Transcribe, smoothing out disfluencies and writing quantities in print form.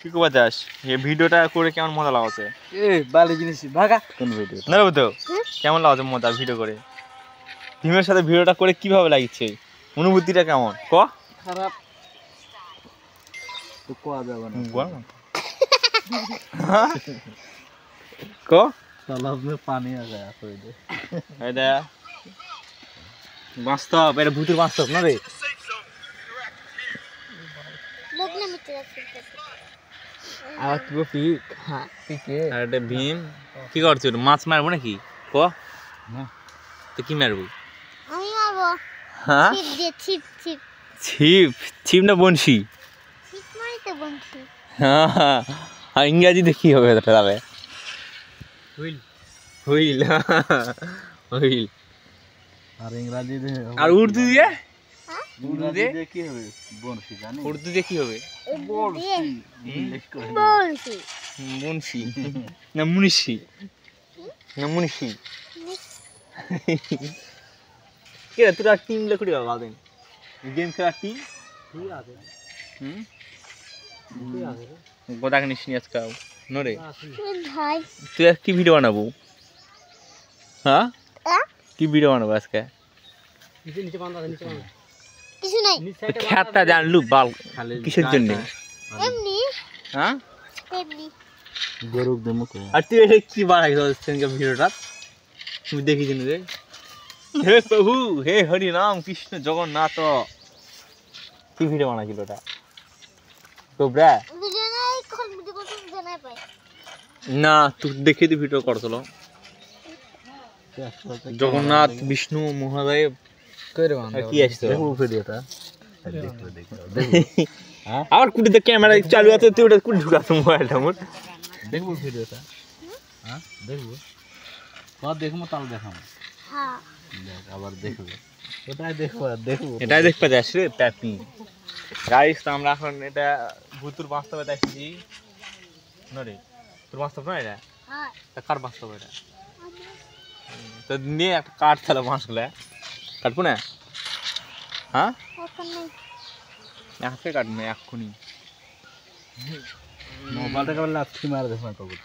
কি করবা চাস এই ভিডিওটা করে কেমন মজা লাগছে? বালি জিনিস ভাগা কোন ভিডিও না রে তো কেমন লাগছে মজা ভিডিও করে? ভীমের সাথে ভিডিওটা করে কিভাবে লাগছে? অনুভূতিটা কেমন ক? খারাপ তো কোয়া যাবে না ক তালাব में पानी आ गया कोई दे এটা বাস্তব, এটা ভূতের বাস্তব না রে? লোক না মিটে যাচ্ছে আর তুই পিক হ্যাঁ পিকে আর এটা ভীম কি করছিস? মাছ মারবো নাকি ক? না তো কি মারবো? আমি মারবো হ্যাঁ ছিপ দিয়ে ছিপ ছিপ ছিপ ছিপ না বনশি? ছিপ মারিতে বলছি হ্যাঁ আর ইংরাজিতে কি হবে তাহলে? হুইল হুইল হুইল আর ইংরেজি দে আর উর্দু দিয়ে? ইংরেজি দে কি হবে বনশি জানি উর্দু দিয়ে কি হবে? বনশি ইংলিশ করে বলছি মুন্সি না মুনিশি না মুনিশি কে রে তোরা টিম লেখুড়ি বাবা দেন গেম খেলার টিম কি আছে হুম কি আছে গোদাক নিশনি আজকে নরে ভাই তুই আজ কি ভিডিও বানাবো? হ্যাঁ কি ভিডিও বানাবো আজকে? নিচে নিচে বাঁধা নিচে বাঁধা কিছু নাই খ্যাতটা জানলু বাল কিসের জন্য? এমনি হ্যাঁ এমনি গরুক দেমো তো আর তুই এটা কি বানাইছিস ভিডিওটা? তুমি দেখিস রে হে প্রভু হে হরি রাম কৃষ্ণ জগন্নাথ কি ভিডিও বানাইছিল ওটা তোবরা? দুজনেই কোন ভিডিও করতে জানাই পাই না তুই দেখে দি ভিডিও করছিল জগন্নাথ বিষ্ণু মহাদেব কইরে আর বাঁধা কি আসতো দেখো ভিডিওটা দেখো দেখো হ্যাঁ আবার কুটিতে ক্যামেরা চালু আছে তুই ওটা কুটি ঢুকাছ মোবাইলটা মোর দেখো ভিডিওটা হ্যাঁ দেখো কত দেখবো তাহলে দেখাবো হ্যাঁ দেখ আবার দেখবে ওটাই দেখো আর দেখো এটাই দেখতে যাস রে প্যাপি গাইস তো আমরা এখন এটা ভূতুর বাস্তবে দেখছি নরে তোর বাস্তব না এটা? হ্যাঁ তা কার বাস্তব এটা? তো নিয়ে একটা কাঠ তাহলে মাছগুলা কাটবো না? হ্যাঁ এখন নেই এখনই কাটবো এক্ষুনি মোবাইলটা কেবল লাথি মার দেখো কত